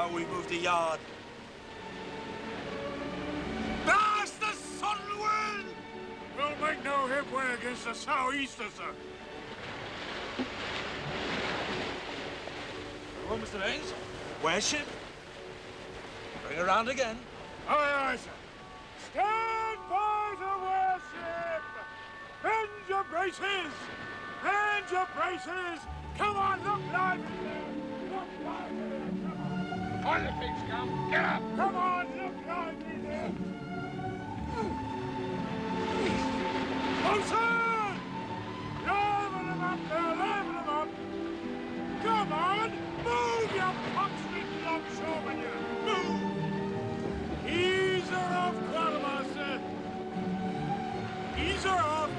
about we move the yard? Blast the sun wind! We'll make no headway against the southeaster, sir. Well, Mr. Baines, where's ship? Bring her round again. Aye, aye, sir. Stand by to worship! Bend your braces! Bend your braces! Come on, look lively there! Look lively there, come on! On the feet, scum! Get up! Come on, look lively there! Kausi! Level them up there, level them up! Come on! Move, you punch-lit longshoremen, you! Move! Ease her off, quartermaster! Ease her off!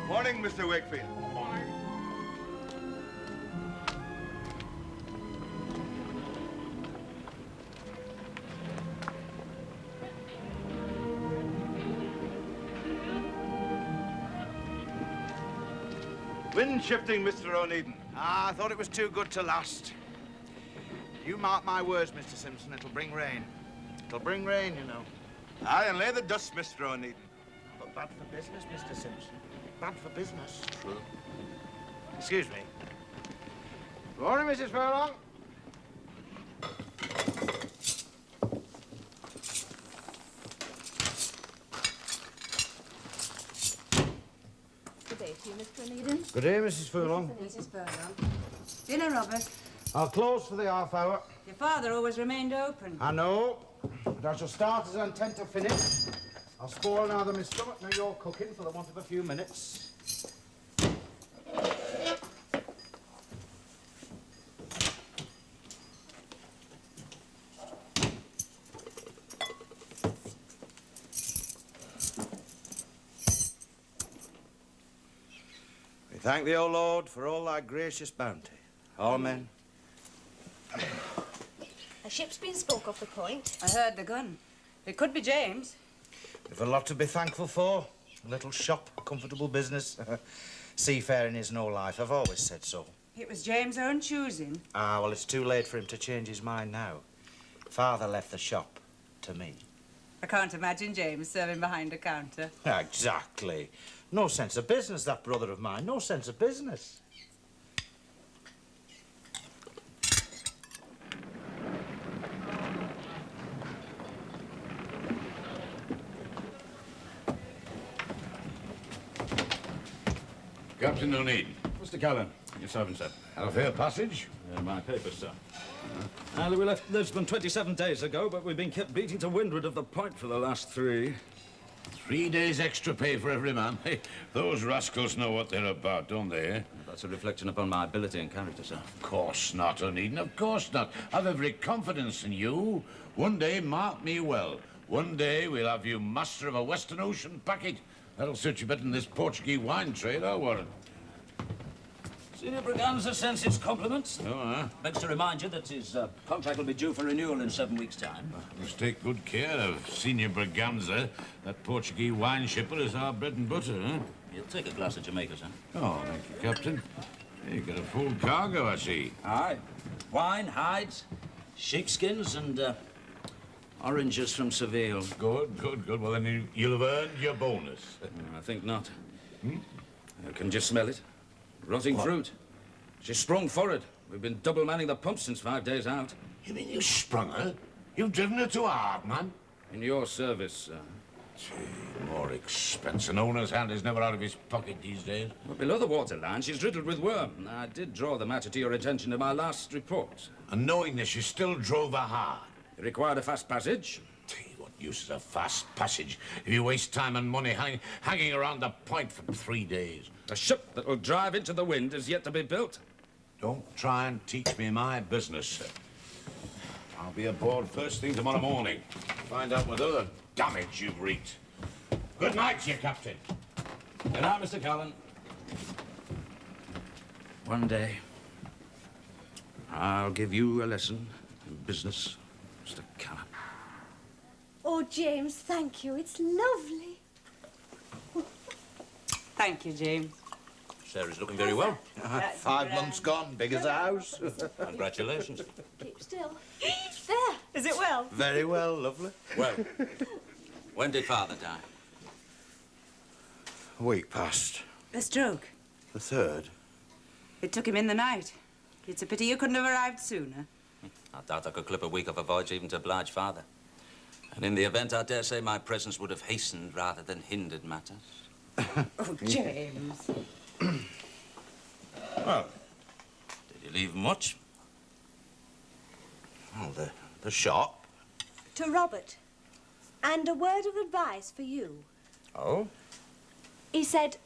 Morning, Mr. Wakefield. Morning. Wind shifting, Mr. O'Needon. Ah, I thought it was too good to last. You mark my words, Mr. Simpson, it'll bring rain. It'll bring rain, you know. Aye, and lay the dust, Mr. O'Needon. But bad for business, Mr. Simpson. Bad for business. True. Excuse me. Good morning, Mrs. Furlong. Good day to you, Mr. O'Needon. Good day, Mrs. Furlong. Mrs. Furlong. Dinner, Robert. I'll close for the half hour. Your father always remained open. I know, but I shall start as I intend to finish. I'll spoil neither my stomach nor your cooking for the want of a few minutes. We thank thee, O Lord, for all thy gracious bounty. Amen. A ship's been spoke off the point. I heard the gun. It could be James. We've a lot to be thankful for. A little shop, comfortable business. Seafaring is no life. I've always said so. It was James' own choosing. Ah, well, it's too late for him to change his mind now. Father left the shop to me. I can't imagine James serving behind a counter. Exactly. No sense of business, that brother of mine. No sense of business. Captain O'Needon. Mr. Callan, your servant, sir. Had a fair passage? My papers, sir. We left Lisbon 27 days ago, but we've been kept beating to windward of the point for the last 3. 3 days extra pay for every man. Hey, those rascals know what they're about, don't they? That's a reflection upon my ability and character, sir. Of course not, O'Needon, of course not. I've every confidence in you. One day, mark me well, one day we'll have you master of a Western Ocean packet. That'll suit you better than this Portuguese wine trade, I warrant. Senior Braganza sends his compliments. Oh, Begs to remind you that his contract will be due for renewal in 7 weeks' time. Must take good care of Senior Braganza. That Portuguese wine shipper is our bread and butter, huh? You'll take a glass of Jamaica, sir. Oh, thank you, Captain. You got a full cargo, I see. Aye. Wine, hides, sheepskins, and oranges from Seville. Good, good, good. Well, then you'll have earned your bonus. I think not. Can you smell it? Rotting fruit. She's sprung forward. We've been double manning the pumps since 5 days out. You mean you sprung her? You've driven her too hard, man. In your service, sir. Gee, more expense. An owner's hand is never out of his pocket these days. Well, below the waterline, she's riddled with worm. I did draw the matter to your attention in my last report. And knowing this, you still drove her hard. It required a fast passage. Gee, what use is a fast passage if you waste time and money hanging around the point for 3 days? A ship that will drive into the wind is yet to be built. Don't try and teach me my business, sir. I'll be aboard first thing tomorrow morning. Find out what other damage you've wreaked. Good night to you, Captain. Good night, Mr. Callan. One day, I'll give you a lesson in business, Mr. Callan. Oh, James, thank you. It's lovely. Thank you, James. Sarah's looking very well. 5 months gone, big as a house. Congratulations. Keep still. There. Is it well? Very well, lovely. Well, when did Father die? A week past. A stroke. The 3rd. It took him in the night. It's a pity you couldn't have arrived sooner. I doubt I could clip a week of a voyage even to oblige Father. And in the event, I dare say my presence would have hastened rather than hindered matters. Oh, James. Well, did you leave much? Oh, the shop. To Robert. And a word of advice for you. Oh? He said,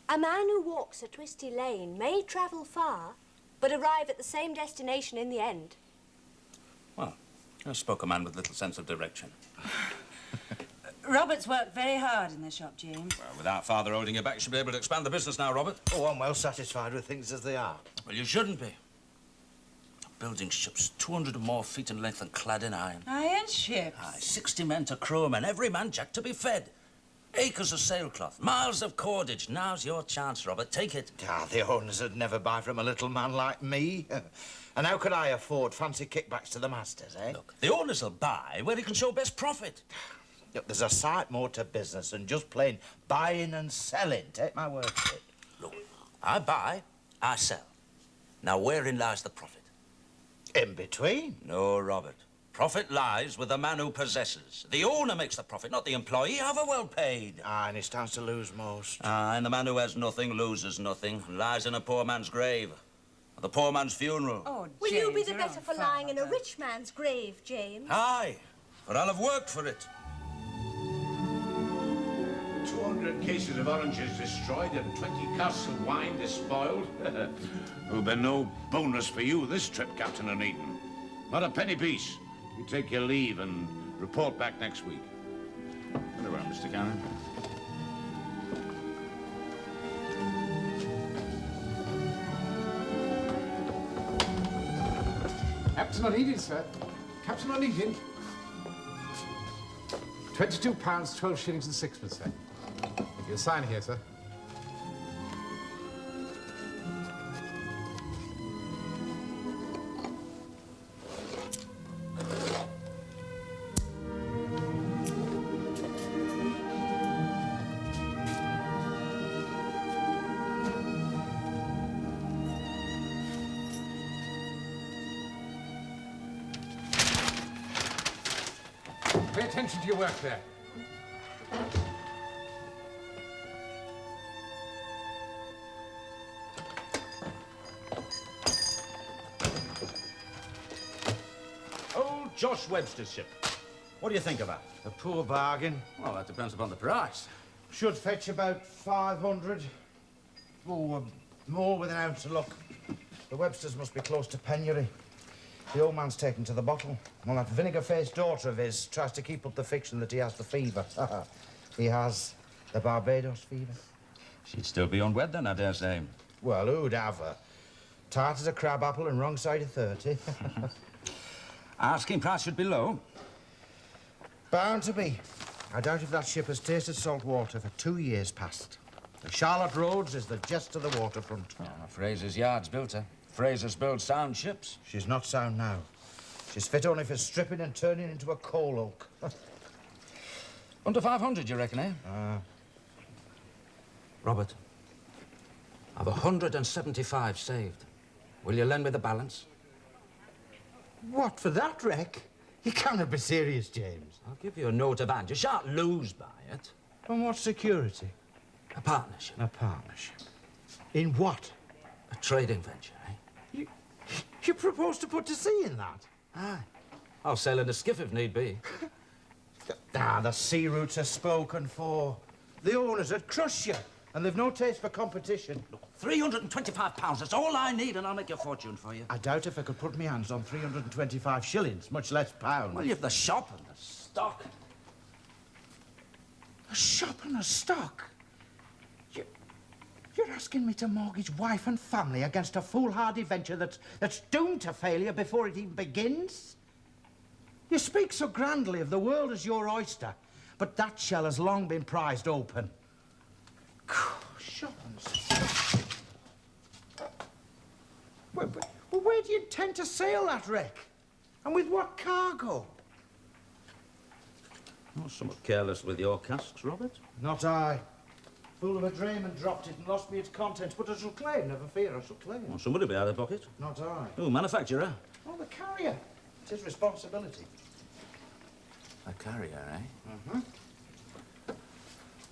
a man who walks a twisty lane may travel far, but arrive at the same destination in the end. Well, I spoke a man with little sense of direction. Robert's worked very hard in the shop, James. Well, without Father holding you back, you should be able to expand the business now, Robert. Oh, I'm well satisfied with things as they are. Well, you shouldn't be. Building ships 200 or more feet in length and clad in iron. Iron ships? Aye, 60 men to crew 'em and every man jack to be fed. Acres of sailcloth, miles of cordage. Now's your chance, Robert. Take it. Ah, the owners would never buy from a little man like me. And how could I afford fancy kickbacks to the masters, eh? Look, the owners will buy where he can show best profit. Look, there's a sight more to business than just plain buying and selling. Take my word for it. Look, I buy, I sell. Now, wherein lies the profit? In between. No, Robert. Profit lies with the man who possesses. The owner makes the profit, not the employee. Have a well paid. Ah, and he stands to lose most. Ah, and the man who has nothing loses nothing. Lies in a poor man's grave. Or the poor man's funeral. Oh, Will James, you be the you're better on for fire, lying in a Father. rich man's grave, James? Aye, but I'll have worked for it. 200 cases of oranges destroyed and 20 casks of wine despoiled. There'll be no bonus for you this trip, Captain O'Needon. Not a penny piece. You take your leave and report back next week. Very well, Mr. Cannon. Captain O'Needin, sir. Captain O'Needin. £22, 12 shillings and 6pence, sir. You'll sign here, sir. Pay attention to your work there. Old Josh Webster's ship. What do you think of her? A poor bargain. Well, that depends upon the price. Should fetch about 500. Oh, more with an ounce of luck. The Websters must be close to penury. The old man's taken to the bottle. Well, that vinegar-faced daughter of his tries to keep up the fiction that he has the fever. He has the Barbados fever. She'd still be unwed then, I dare say. Well, who'd have her? Tight as a crab apple and wrong side of 30. Asking price should be low. Bound to be. I doubt if that ship has tasted salt water for 2 years past. The Charlotte Rhodes is the jest of the waterfront. Oh, Fraser's Yard's built her. Fraser's built sound ships. She's not sound now. She's fit only for stripping and turning into a coal hulk. Under 500, you reckon, eh? Robert, I've 175 saved. Will you lend me the balance? What, for that wreck? You cannot be serious, James. I'll give you a note of hand. You shan't lose by it. On what security? A partnership. A partnership. In what? A trading venture, eh? You propose to put to sea in that? Aye. I'll sail in a skiff if need be. The sea routes are spoken for. The owners would crush you, and they've no taste for competition. Look, £325, that's all I need, and I'll make a fortune for you. I doubt if I could put my hands on 325 shillings, much less pounds. Well, you've the shop and the stock. A shop and a stock? You're asking me to mortgage wife and family against a foolhardy venture that's doomed to failure before it even begins? You speak so grandly of the world as your oyster, but that shell has long been prized open. Shop and stock. Well, where do you intend to sail that wreck? And with what cargo? Oh, somewhat careless with your casks, Robert. Not I. Fool of a drayman dropped it and lost me its contents, but I shall claim, never fear, I shall claim. Oh, somebody be out of pocket. Not I. Oh, manufacturer. Oh, the carrier. It's his responsibility. A carrier, eh? Mm-hmm.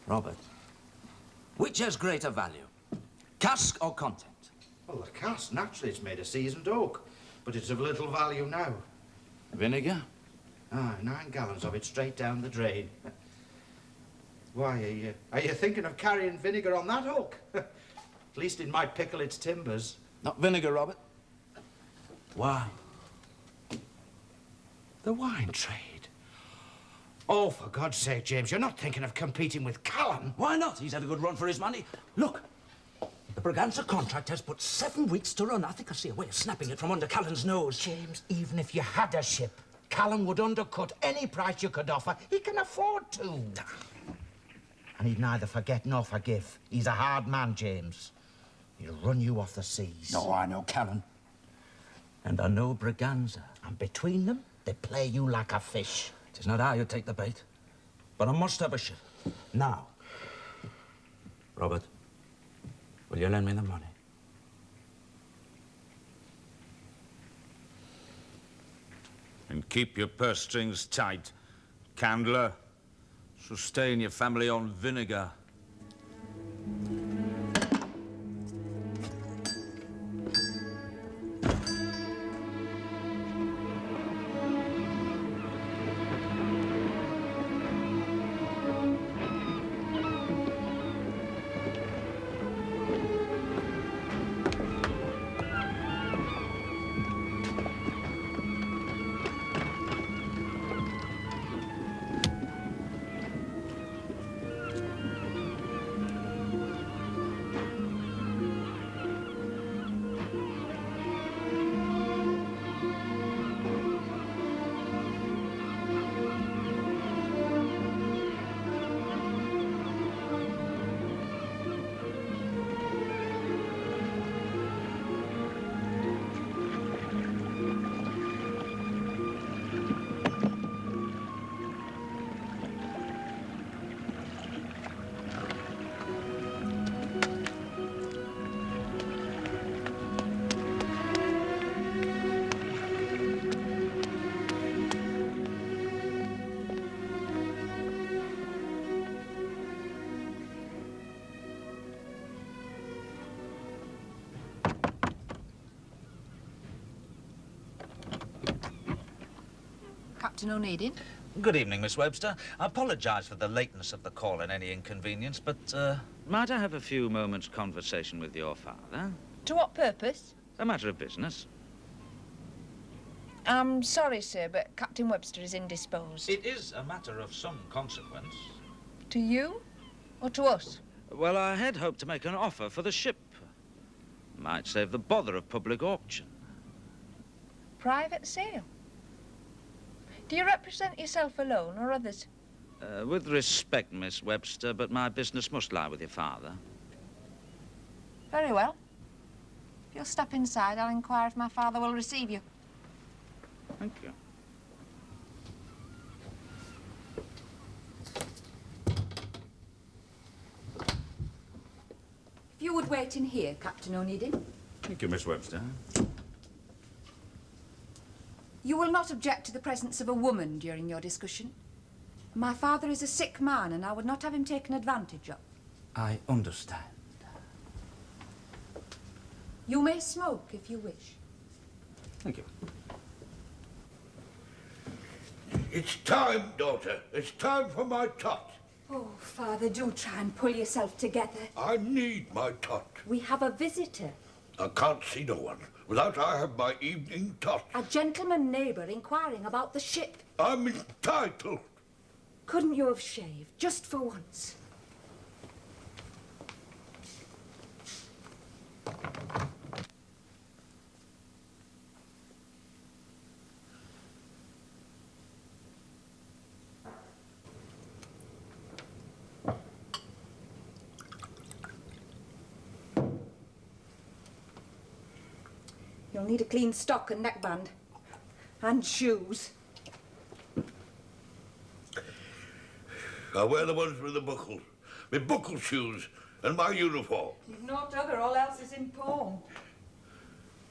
Robert, which has greater value? Cask or content? Well, the cask, naturally, it's made of seasoned oak, but it's of little value now. Vinegar? Ah, 9 gallons of it straight down the drain. Why, are you thinking of carrying vinegar on that hook? At least it might pickle its timbers. Not vinegar, Robert. Wine. The wine trade. Oh, for God's sake, James, you're not thinking of competing with Callum? Why not? He's had a good run for his money. Look, the Braganza contract has but 7 weeks to run. I think I see a way of snapping it from under Callum's nose. James, even if you had a ship, Callum would undercut any price you could offer. He can afford to. And he'd neither forget nor forgive. He's a hard man, James. He'll run you off the seas. No, I know Callum. And I know Braganza. And between them, they play you like a fish. It is not I who take the bait, but I must have a ship. Now. Robert, will you lend me the money? And keep your purse strings tight. Candler, sustain your family on vinegar. Captain O'Needin? Good evening, Miss Webster. I apologise for the lateness of the call and any inconvenience, but, might I have a few moments' conversation with your father? To what purpose? A matter of business. I'm sorry, sir, but Captain Webster is indisposed. It is a matter of some consequence. To you or to us? Well, I had hoped to make an offer for the ship. Might save the bother of public auction. Private sale? Do you represent yourself alone or others? With respect, Miss Webster, but my business must lie with your father. Very well. If you'll step inside, I'll inquire if my father will receive you. Thank you. If you would wait in here, Captain O'Needin. Thank you, Miss Webster. You will not object to the presence of a woman during your discussion. My father is a sick man, and I would not have him taken advantage of. I understand. You may smoke if you wish. Thank you. It's time, daughter. It's time for my tot. Oh, Father, do try and pull yourself together. I need my tot. We have a visitor. I can't see no one without I have my evening tot. A gentleman neighbour inquiring about the ship. I'm entitled. Couldn't you have shaved, just for once? You'll need a clean stock and neckband. And shoes. I wear the ones with the buckles. My buckle shoes and my uniform. You've naught other, all else is in pawn.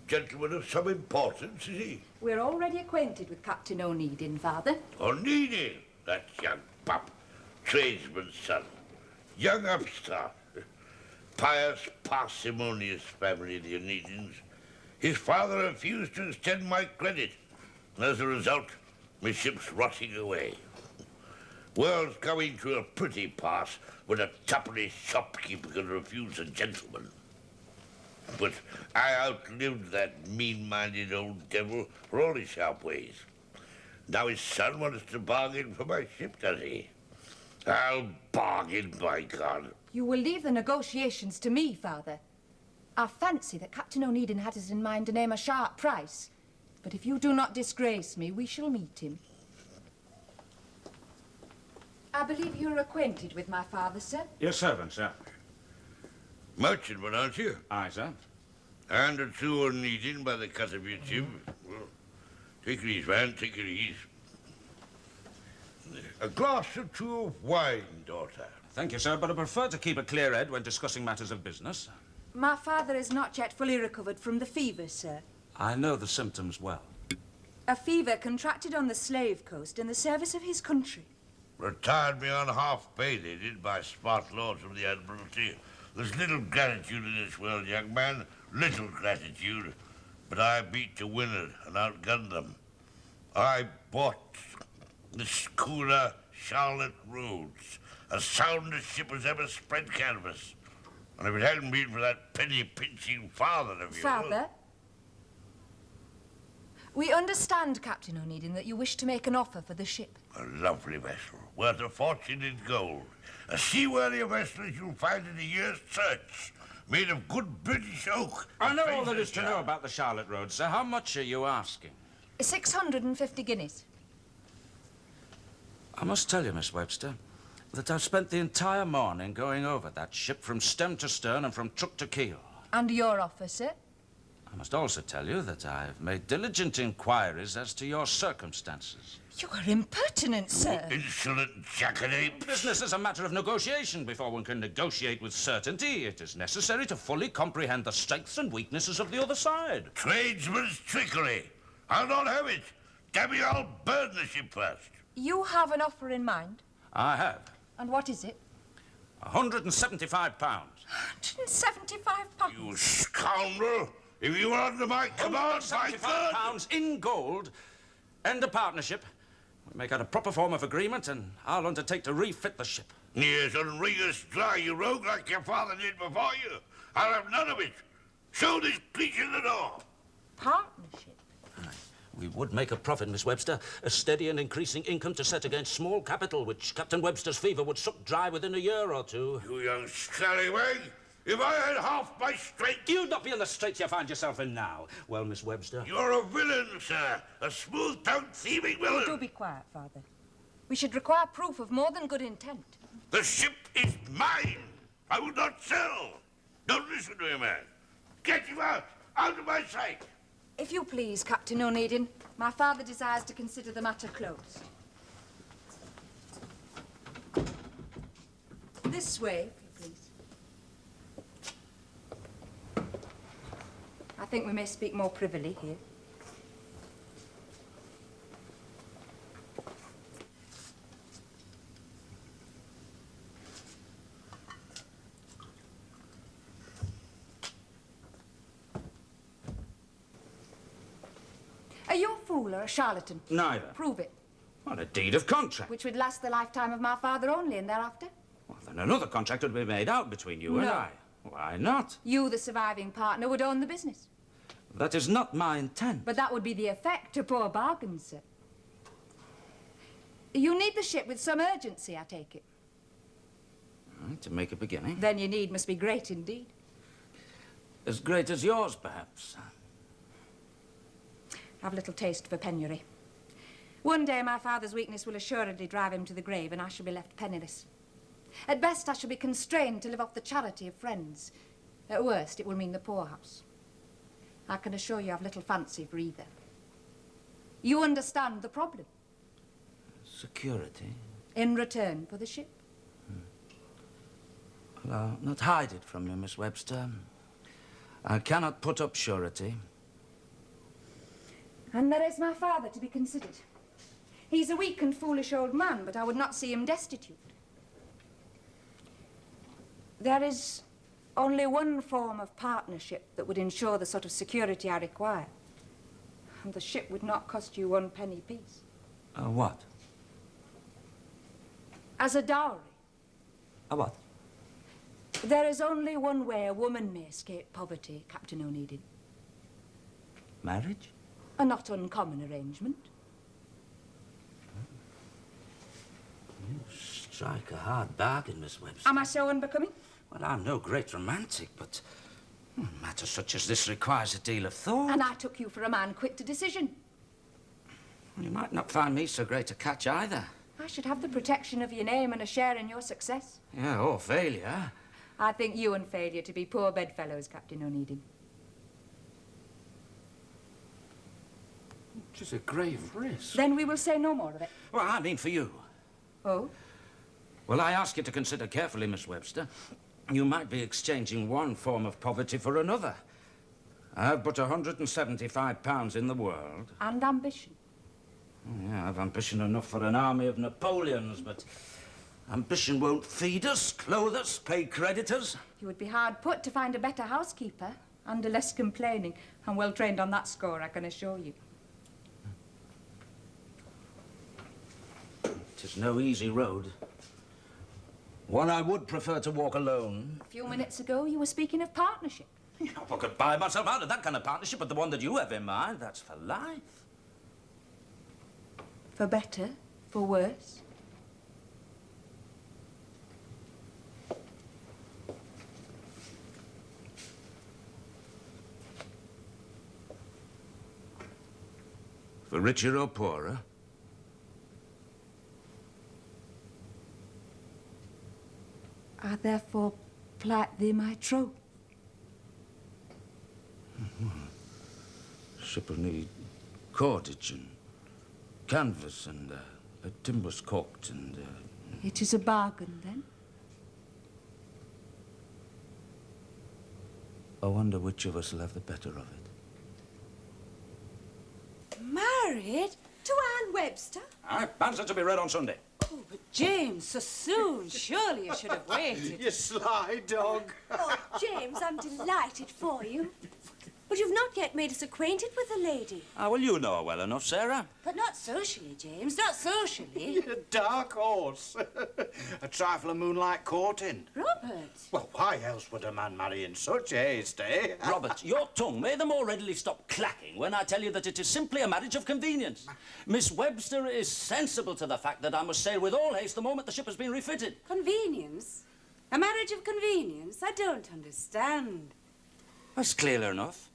Gentleman of some importance, is he? We're already acquainted with Captain O'Needin, Father. O'Needin? That young pup. Tradesman's son. Young upstart. Pious, parsimonious family, the O'Needins. His father refused to extend my credit. And as a result, my ship's rotting away. World's going through a pretty pass when a tuppenny shopkeeper can refuse a gentleman. But I outlived that mean-minded old devil for all his sharp ways. Now his son wants to bargain for my ship, does he? I'll bargain, by God. You will leave the negotiations to me, Father. I fancy that Captain O'Needin had it in mind to name a sharp price. But if you do not disgrace me, we shall meet him. I believe you're acquainted with my father, sir? Your servant, sir. Merchantman, aren't you? Aye, sir. And a true O'Needin by the cut of your jib. Well, take it easy, man, take it easy. A glass or two of wine, daughter. Thank you, sir, but I prefer to keep a clear head when discussing matters of business. My father is not yet fully recovered from the fever, sir. I know the symptoms well. A fever contracted on the slave coast in the service of his country. Retired me on half pay, they did, by smart lords of the Admiralty. There's little gratitude in this world, young man, little gratitude. But I beat the winners and outgunned them. I bought the schooner Charlotte Rhodes, as sound a ship as ever spread canvas. And if it hadn't been for that penny-pinching father of yours... Father? We understand, Captain O'Needin, that you wish to make an offer for the ship. A lovely vessel, worth a fortune in gold. A seaworthy vessel as you'll find in a year's search, made of good British oak. I know all there is to know about the Charlotte Road, sir. How much are you asking? 650 guineas. I must tell you, Miss Webster, that I've spent the entire morning going over that ship from stem to stern and from truck to keel. And your offer, sir? I must also tell you that I've made diligent inquiries as to your circumstances. You are impertinent, sir. Insolent jackanapes. Business is a matter of negotiation. Before one can negotiate with certainty, it is necessary to fully comprehend the strengths and weaknesses of the other side. Tradesman's trickery. I'll not have it. Damn you, I'll burn the ship first. You have an offer in mind? I have. And what is it? £175. £175? You scoundrel! If you are under my command, by God! £175 in gold. End a partnership. We make out a proper form of agreement, and I'll undertake to refit the ship. Yes, and wring us dry, you rogue, like your father did before you. I'll have none of it. Show this creature the door. Partnership? We would make a profit, Miss Webster. A steady and increasing income to set against small capital, which Captain Webster's fever would suck dry within a year or two. You young scallywag. If I had half my strength... You'd not be in the straits you find yourself in now. Well, Miss Webster... You're a villain, sir. A smooth-tongued, thieving villain. Do be quiet, Father. We should require proof of more than good intent. The ship is mine. I will not sell. Don't listen to him, man. Get him out of my sight. If you please, Captain O'Needin, my father desires to consider the matter closed. This way, if you please. I think we may speak more privily here. Are you a fool or a charlatan? Neither. Prove it. Well, a deed of contract. Which would last the lifetime of my father only, and thereafter? Well, then another contract would be made out between you and No. I. Why not? You, the surviving partner, would own the business. That is not my intent. But that would be the effect, a poor bargain, sir. You need the ship with some urgency, I take it. To make a beginning. Then your need must be great indeed. As great as yours, perhaps. I've little taste for penury. One day my father's weakness will assuredly drive him to the grave, and I shall be left penniless. At best, I shall be constrained to live off the charity of friends. At worst, it will mean the poorhouse. I can assure you I've little fancy for either. You understand the problem. Security? In return for the ship. Well, I'll not hide it from you, Miss Webster. I cannot put up surety. And there is my father to be considered. He's a weak and foolish old man, but I would not see him destitute. There is only one form of partnership that would ensure the sort of security I require. And the ship would not cost you 1 penny piece. What? As a dowry. A what? There is only one way a woman may escape poverty, Captain O'Needin. Marriage? A not uncommon arrangement. You strike a hard bargain, Miss Webster. Am I so unbecoming? Well, I'm no great romantic, but matters such as this requires a deal of thought. And I took you for a man quick to decision. You might not find me so great a catch either. I should have the protection of your name and a share in your success. Yeah, or failure. I think you and failure to be poor bedfellows, Captain O'Needin. It is a grave risk. Then we will say no more of it. Well, I mean for you. Oh? Well, I ask you to consider carefully, Miss Webster. You might be exchanging one form of poverty for another. I've but £175 in the world. And ambition. Oh, yeah, I've ambition enough for an army of Napoleons, but ambition won't feed us, clothe us, pay creditors. You would be hard put to find a better housekeeper, and a less complaining. I'm well trained on that score, I can assure you. It is no easy road. One I would prefer to walk alone. A few minutes ago, you were speaking of partnership. Yeah, I could buy myself out of that kind of partnership, but the one that you have in mind, that's for life. For better, for worse. For richer or poorer. I therefore plight thee my troth. Ship will need cordage and canvas and timbers caulked and... It is a bargain, then? I wonder which of us will have the better of it. Married? To Anne Webster? Aye, answer to be read on Sunday. Oh, but James, so soon. Surely you should have waited. You sly dog. Oh, James, I'm delighted for you. But you've not yet made us acquainted with the lady. Ah, well, you know her well enough, Sarah. But not socially, James, not socially. You're a dark horse. A trifle of moonlight courting. Robert. Well, why else would a man marry in such haste, eh? Robert, your tongue may the more readily stop clacking when I tell you that it is simply a marriage of convenience. Miss Webster is sensible to the fact that I must sail with all haste the moment the ship has been refitted. Convenience? A marriage of convenience? I don't understand. That's clear enough.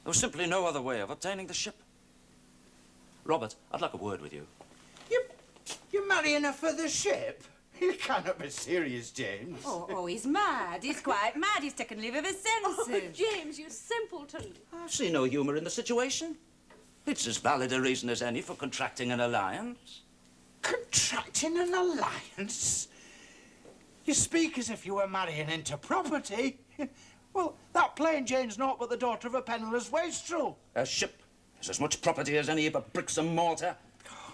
There was simply no other way of obtaining the ship. Robert, I'd like a word with you. You're marrying her for the ship? You cannot be serious, James. Oh, he's mad. He's quite mad. He's taken leave of his senses. Oh, James, you simpleton. I see no humour in the situation. It's as valid a reason as any for contracting an alliance. Contracting an alliance? You speak as if you were marrying into property. Well, that plain Jane's naught but the daughter of a penniless wastrel. A ship is as much property as any heap of bricks and mortar,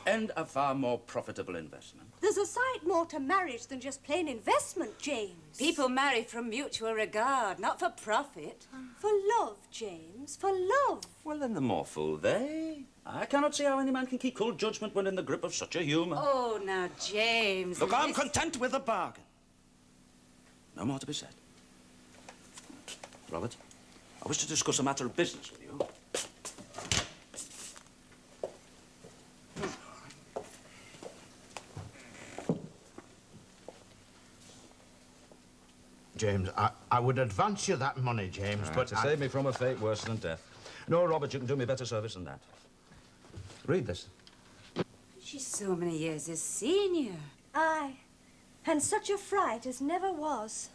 and a far more profitable investment. There's a sight more to marriage than just plain investment, James. People marry from mutual regard, not for profit. For love, James, for love. Well, then the more fool they. I cannot see how any man can keep cool judgment when in the grip of such a humour. Oh, now, James... Look, I'm content with the bargain. No more to be said. Robert, I wish to discuss a matter of business with you. James, I would advance you that money, James, but to save me from a fate worse than death. No, Robert, you can do me better service than that. Read this. She's so many years his senior. Aye, and such a fright as never was.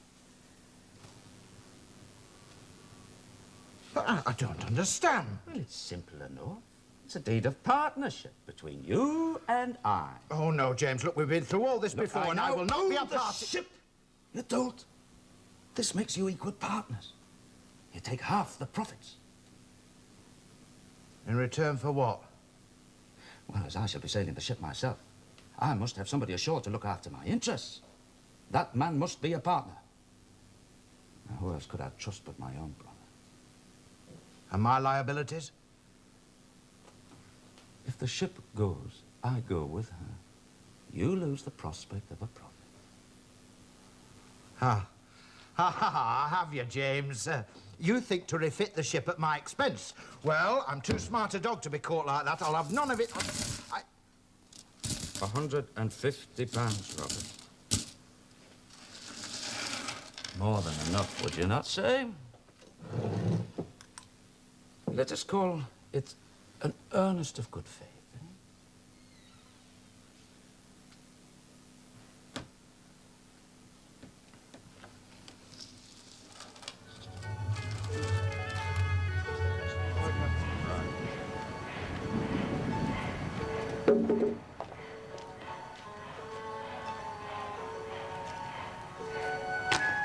I don't understand. Well, it's simple enough. It's a deed of partnership between you and I. Oh, no, James, look, we've been through all this before, and I will not be a own the party. ship. You don't. This makes you equal partners. You take half the profits. In return for what? Well, as I shall be sailing the ship myself, I must have somebody ashore to look after my interests. That man must be a partner. Now, who else could I trust but my own brother? And my liabilities? If the ship goes, I go with her. You lose the prospect of a profit. Ha. Ha ha ha, have you, James? You think to refit the ship at my expense. Well, I'm too smart a dog to be caught like that. I'll have none of it. £150, Robert. More than enough, would you not say? Let us call it an earnest of good faith.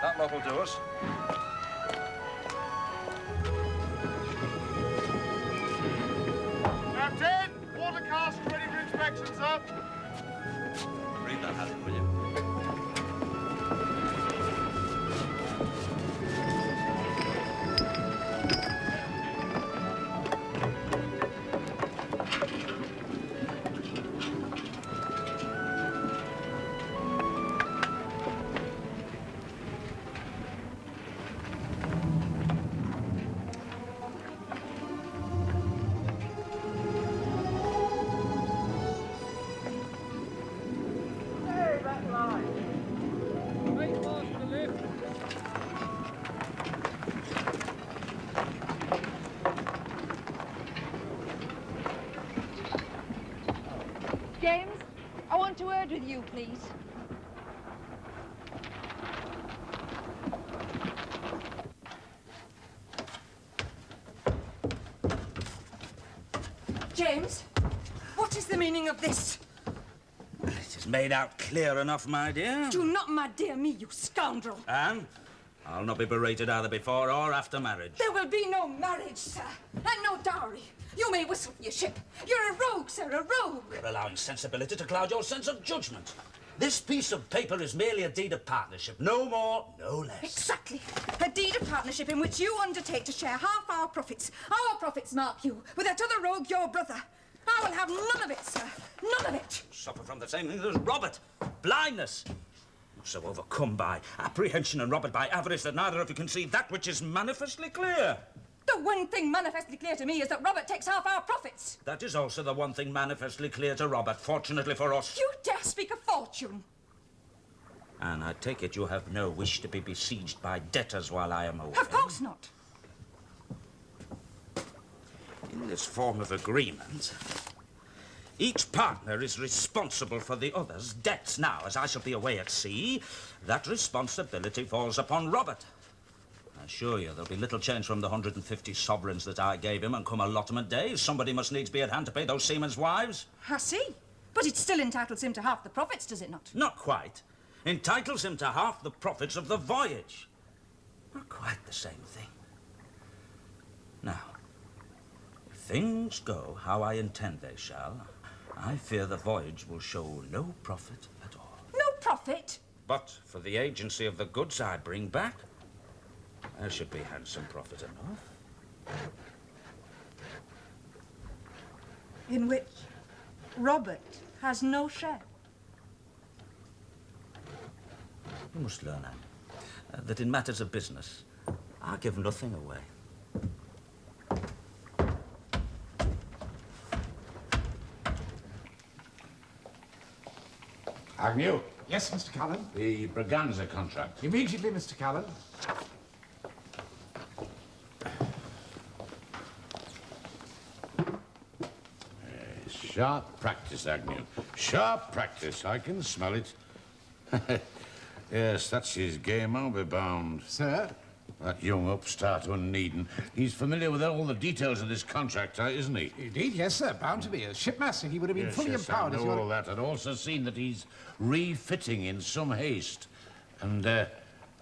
That lot will do us. Captain, water cask ready for inspection, sir. Read that hazard, will you? James, I want to word with you, please. James, what is the meaning of this? It is made out clear enough, my dear. Do not my dear me, you scoundrel. And I'll not be berated either before or after marriage. There will be no marriage, sir, and no dowry. You may whistle for your ship. You're a rogue, sir, a rogue. You're allowing sensibility to cloud your sense of judgment. This piece of paper is merely a deed of partnership. No more, no less. Exactly. A deed of partnership in which you undertake to share half our profits. Our profits, mark you, with that other rogue, your brother. I will have none of it, sir. None of it. Suffer from the same thing as Robert. Blindness. So overcome by apprehension and Robert by avarice that neither of you can see that which is manifestly clear. The one thing manifestly clear to me is that Robert takes half our profits. That is also the one thing manifestly clear to Robert, fortunately for us. You dare speak of fortune? And I take it you have no wish to be besieged by debtors while I am away. Of course not. In this form of agreement, each partner is responsible for the other's debts. Now, as I shall be away at sea, that responsibility falls upon Robert. I assure you there'll be little change from the 150 sovereigns that I gave him, and come allotment days, somebody must needs be at hand to pay those seamen's wives. I see. But it still entitles him to half the profits, does it not? Not quite. Entitles him to half the profits of the voyage. Not quite the same thing. Now, if things go how I intend they shall, I fear the voyage will show no profit at all. No profit? But for the agency of the goods I bring back, there should be handsome profit enough. In which Robert has no share. You must learn, Anne, that in matters of business, I give nothing away. Agnew? Yes, Mr. Cullen? The Braganza contract. Immediately, Mr. Cullen. Sharp practice, Agnew. Sharp practice. I can smell it. Yes, that's his game, I'll be bound. Sir? That young upstart Unneeden. He's familiar with all the details of this contract, isn't he? Indeed, yes, sir. Bound to be. As shipmaster, he would have been fully empowered I as know your... all that. I'd also seen that he's refitting in some haste. And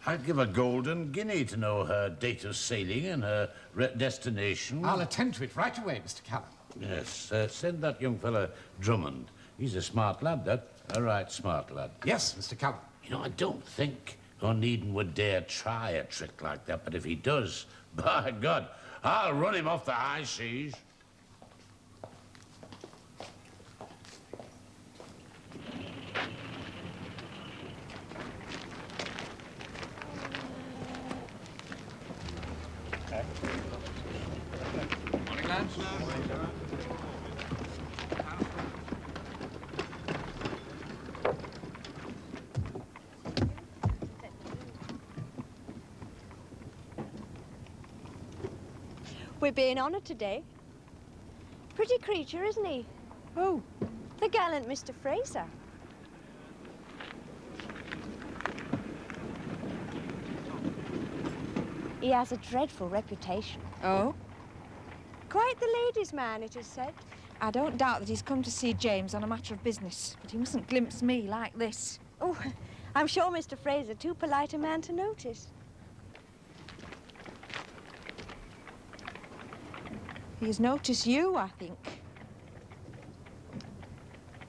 I'd give a golden guinea to know her date of sailing and her destination. I'll attend to it right away, Mr. Callan. Yes, send that young fella Drummond. He's a smart lad, that. A right smart lad. Yes, Mr. Callan. You know, I don't think Unneeden would dare try a trick like that, but if he does, by God, I'll run him off the high seas. Morning, lads. We're being honoured today. Pretty creature, isn't he? Who? The gallant Mr. Fraser. He has a dreadful reputation. Oh? Quite the ladies' man, it is said. I don't doubt that he's come to see James on a matter of business, but he mustn't glimpse me like this. Oh, I'm sure Mr. Fraser too polite a man to notice. He's noticed you, I think.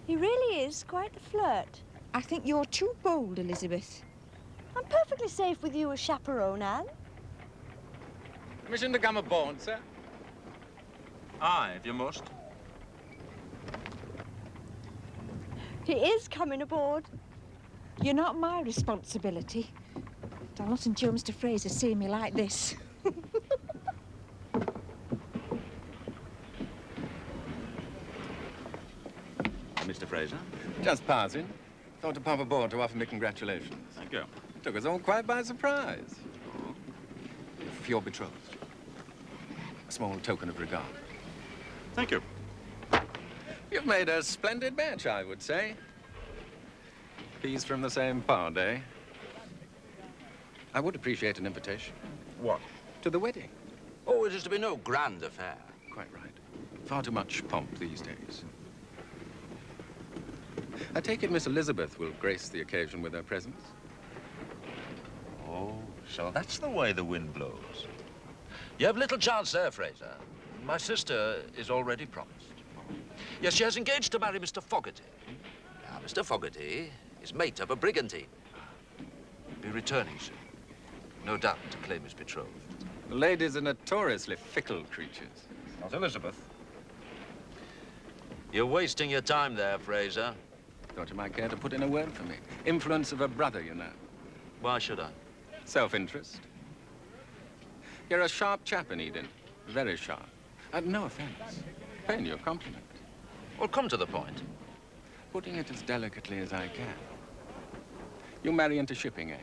He really is quite the flirt. I think you're too bold, Elizabeth. I'm perfectly safe with you as chaperone, Anne. Permission to come aboard, sir? Aye, if you must. He is coming aboard. You're not my responsibility. But I'll not endure Mr. Fraser seeing me like this. Mr. Fraser? Just passing. Thought to pop aboard to offer me congratulations. Thank you. Took us all quite by surprise. If you're betrothed. A small token of regard. Thank you. You've made a splendid match, I would say. Peas from the same pod, eh? I would appreciate an invitation. What? To the wedding. Oh, it is to be no grand affair. Quite right. Far too much pomp these days. I take it Miss Elizabeth will grace the occasion with her presence. Oh, so that's the way the wind blows. You have little chance there, Fraser. My sister is already promised. Yes, she has engaged to marry Mr. Fogarty. Now, Mr. Fogarty is mate of a brigantine. Be returning soon. No doubt to claim his betrothed. The ladies are notoriously fickle creatures. Not Elizabeth. You're wasting your time there, Fraser. Thought you might care to put in a word for me. Influence of a brother, you know. Why should I? Self-interest. You're a sharp chap, Eden. Very sharp. No offense. Paying you a compliment. Well, come to the point. Putting it as delicately as I can. You marry into shipping, eh?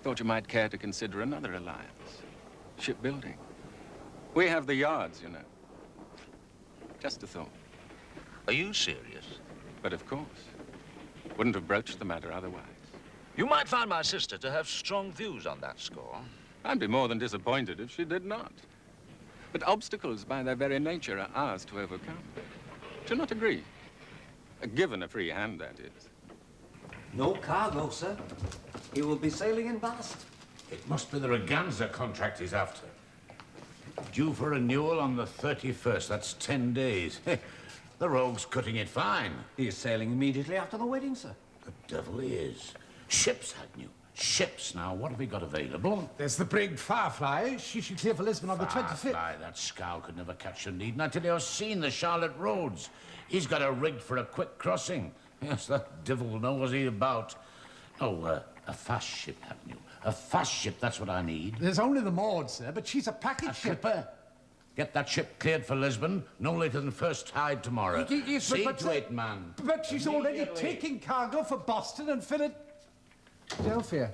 Thought you might care to consider another alliance. Shipbuilding. We have the yards, you know. Just a thought. Are you serious? But of course. Wouldn't have broached the matter otherwise. You might find my sister to have strong views on that score. I'd be more than disappointed if she did not. But obstacles, by their very nature, are ours to overcome. Do you not agree? Given a free hand, that is. No cargo, sir. He will be sailing in ballast. It must be the Reganza contract he's after. Due for renewal on the 31st. That's 10 days. The rogue's cutting it fine. He is sailing immediately after the wedding, sir. The devil he is. Ships, Agnew. Ships. Now, what have we got available? There's the brig Firefly. She should clear for Lisbon on the 25th. Firefly, that scow could never catch a need. And I tell you, I've seen the Charlotte Roads. He's got a rig for a quick crossing. Yes, that devil knows he's about. Oh, a fast ship, Agnew. A fast ship, that's what I need. There's only the Maud, sir, but she's a package ship. Clipper? Get that ship cleared for Lisbon, no later than first tide tomorrow. Yes, See but, to it, man. But she's already taking cargo for Boston and Philadelphia.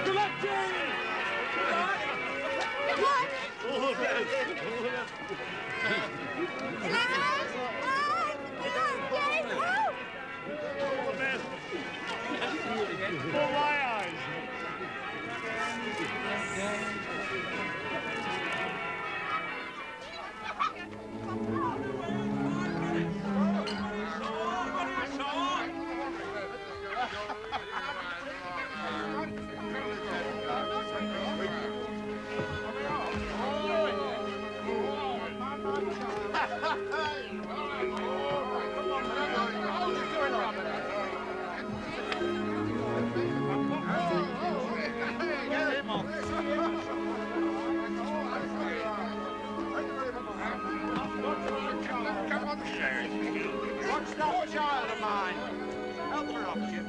Good luck, James! Good luck! child of mine. Help her up, Jim.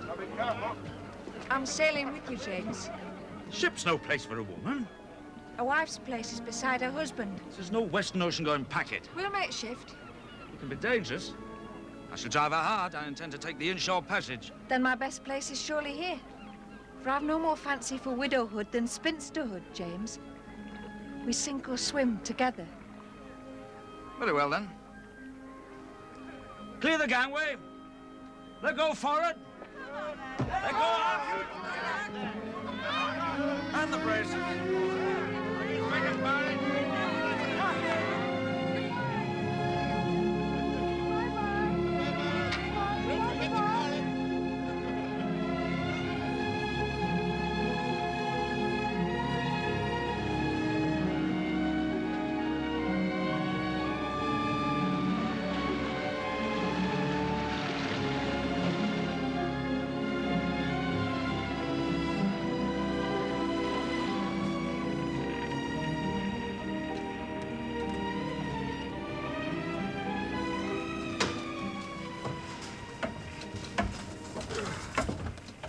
Now be careful. I'm sailing with you, James. Ship's no place for a woman. A wife's place is beside her husband. There's no Western Ocean going packet. We'll make shift. It can be dangerous. I shall drive her hard. I intend to take the inshore passage. Then my best place is surely here. For I've no more fancy for widowhood than spinsterhood, James. We sink or swim together. Very well, then. Clear the gangway. Let go forward. Let go aft. And the braces. Make it fine.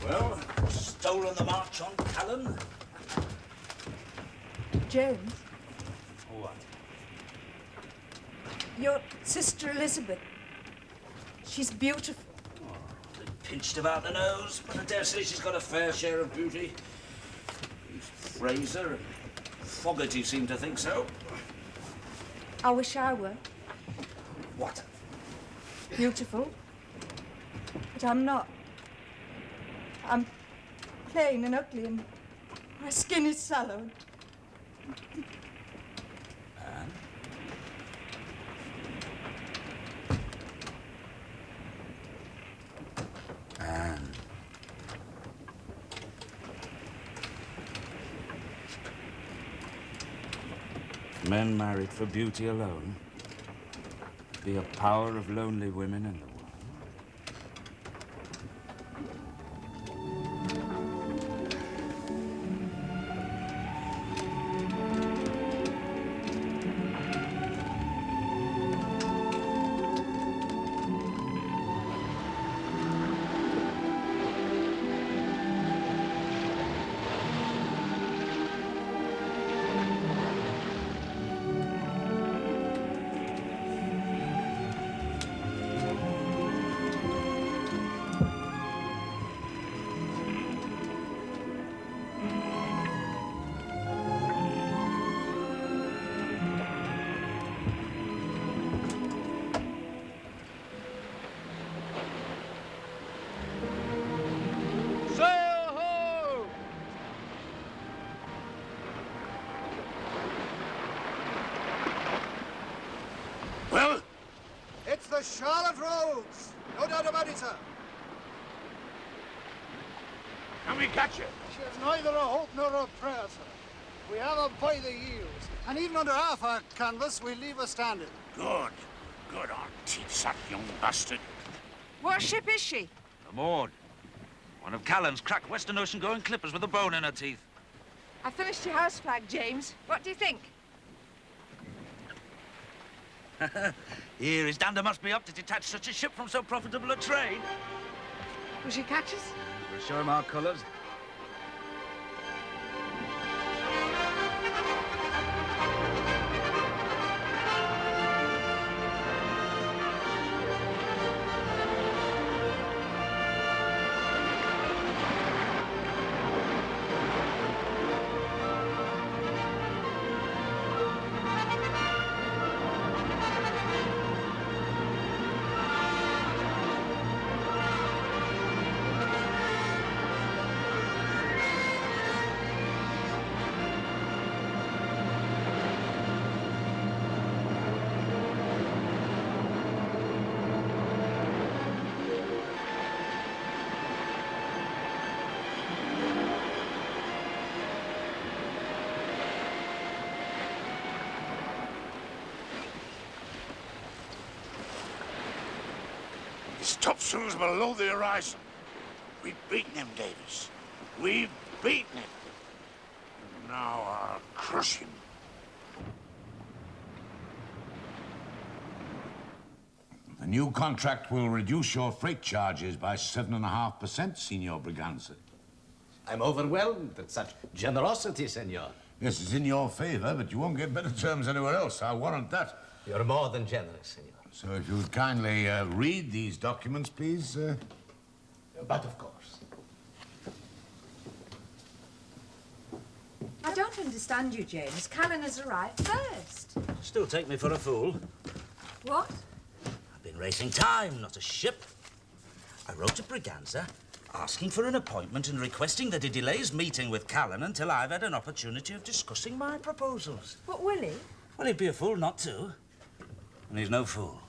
Well, stolen the march on Callan. James, What? your sister Elizabeth, she's beautiful. Pinched about the nose, but I dare say she's got a fair share of beauty. Fraser and Fogarty seem to think so. I wish I were What? beautiful, but I'm not. I'm plain and ugly, and my skin is sallow. Anne. Men married for beauty alone. Be a power of lonely women in the world. Well? It's the Charlotte Rose. No doubt about it, sir. Can we catch her? She has neither a hope nor a prayer, sir. We have her by the heels. And even under half our canvas, we leave her standing. Good. Good. Our teeth, that young bastard. What ship is she? The Maud. One of Callan's crack Western Ocean going clippers with a bone in her teeth. I finished your house flag, James. What do you think? Here, his dander must be up to detach such a ship from so profitable a trade. Will she catch us? We'll show him our colours. His topsails below the horizon. We've beaten him, Davis. We've beaten him. Now I'll crush him. A new contract will reduce your freight charges by 7.5%, Signor Braganza. I'm overwhelmed at such generosity, senor. Yes, it's in your favor, but you won't get better terms anywhere else. I warrant that. You're more than generous, senor. So if you would kindly read these documents, please. But of course. I don't understand you, James. Callan has arrived first. Still take me for a fool. What? I've been racing time, not a ship. I wrote to Braganza asking for an appointment and requesting that he delays meeting with Callan until I've had an opportunity of discussing my proposals. But will he? Well, he'd be a fool not to. And he's no fool.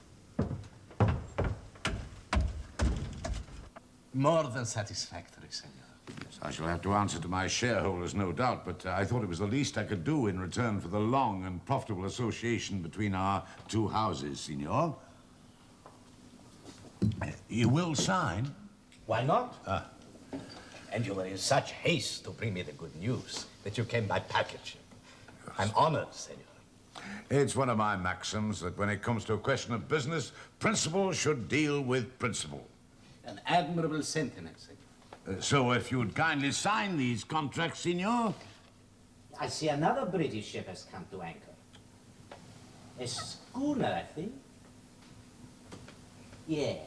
More than satisfactory, senor. Yes, I shall have to answer to my shareholders, no doubt, but I thought it was the least I could do in return for the long and profitable association between our two houses, Signor. You will sign? Why not? And you were in such haste to bring me the good news that you came by package. I'm honored, senor. It's one of my maxims that when it comes to a question of business, principle should deal with principle. An admirable sentiment, senor. So if you would kindly sign these contracts, Signor. I see another British ship has come to anchor. A schooner, I think. Yeah.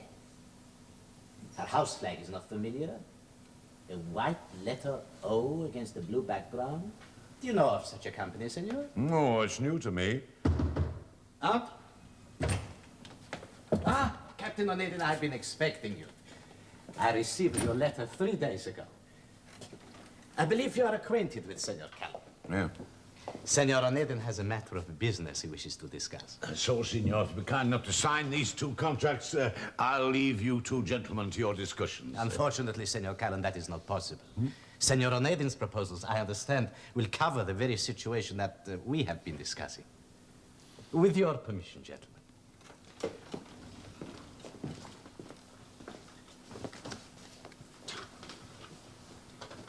Her house flag is not familiar. A white letter O against a blue background. Do you know of such a company, senor? No, it's new to me. Aunt? Captain O'Neill, I've been expecting you. I received your letter 3 days ago. I believe you are acquainted with Senor Callan. Yeah. Senor O'Neill has a matter of business he wishes to discuss. So, Signor, if you be kind enough to sign these two contracts, I'll leave you two gentlemen to your discussions. Unfortunately, Senor Callan, that is not possible. Senor O'Neill's proposals, I understand, will cover the very situation that we have been discussing. With your permission, gentlemen.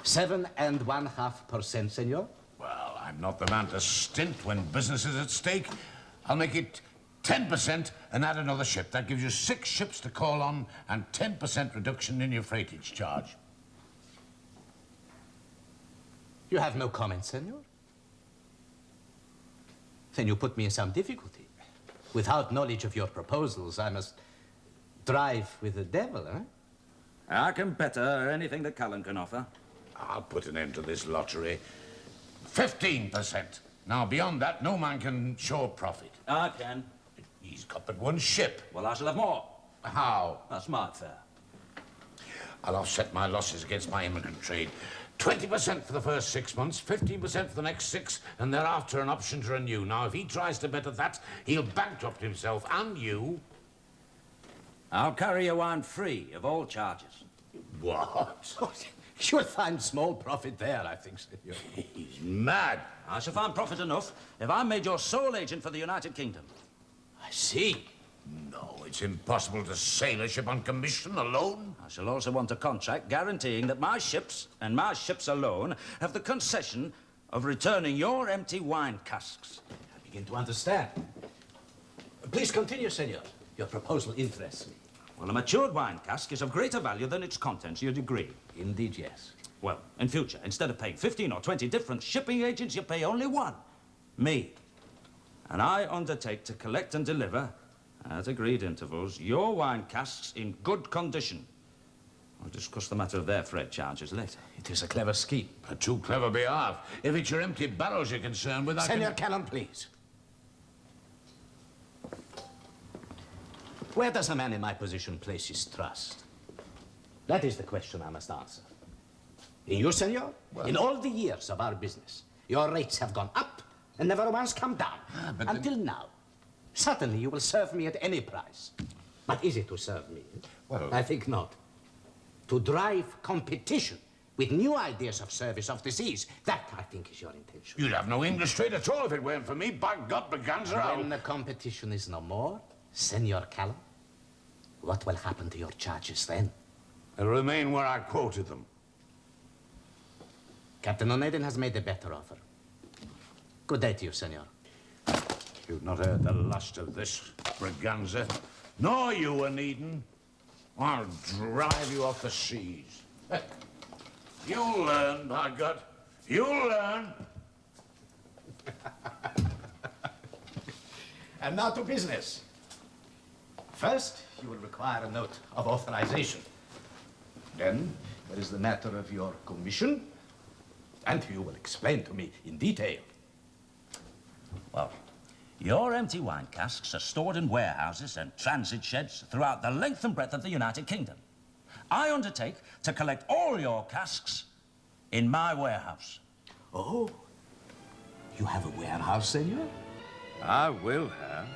$7.5%, senor. Well, I'm not the man to stint when business is at stake. I'll make it 10% and add another ship. That gives you 6 ships to call on and 10% reduction in your freightage charge. You have no comment, senor? Then you put me in some difficulty. Without knowledge of your proposals, I must drive with the devil, eh? I can better anything that Callan can offer. I'll put an end to this lottery. 15%. Now, beyond that, no man can show a profit. I can. He's got but one ship. Well, I shall have more. How? That's my affair. I'll offset my losses against my immigrant trade. 20% for the first 6 months, 15% for the next 6, and thereafter an option to renew. Now, if he tries to better that, he'll bankrupt himself and you. I'll carry your wine free of all charges. What? You'll find small profit there, I think, senor. He's mad. I shall find profit enough if I'm made your sole agent for the United Kingdom. I see. No, it's impossible to sail a ship on commission alone. I shall also want a contract guaranteeing that my ships, and my ships alone, have the concession of returning your empty wine casks. I begin to understand. Please continue, senor. Your proposal interests me. Well, a matured wine cask is of greater value than its contents, you'd agree? Indeed, yes. Well, in future, instead of paying 15 or 20 different shipping agents, you pay only one. Me. And I undertake to collect and deliver, at agreed intervals, your wine casks in good condition. I'll discuss the matter of their freight charges later. It is a clever scheme. A too clever behalf. If it's your empty barrels you're concerned with, Senor Callan, please. Where does a man in my position place his trust? That is the question I must answer. In you, senor? Well, in all the years of our business, your rates have gone up and never once come down. Until now. Certainly you will serve me at any price. But is it to serve me? Well, I think not. To drive competition with new ideas of service of the seas, that, I think, is your intention. You'd have no English trade at all if it weren't for me. By God, Braganza, When the competition is no more, Senor Callan, what will happen to your charges then? They'll remain where I quoted them. Captain O'Neill has made a better offer. Good day to you, senor. You've not heard the last of this, Braganza. nor you, Eden. I'll drive you off the seas. You'll learn, by God. You'll learn. And now to business. First, you will require a note of authorization. Then, there is the matter of your commission, and you will explain to me in detail. Well, your empty wine casks are stored in warehouses and transit sheds throughout the length and breadth of the United Kingdom. I undertake to collect all your casks in my warehouse. Oh, you have a warehouse, senor? I will have.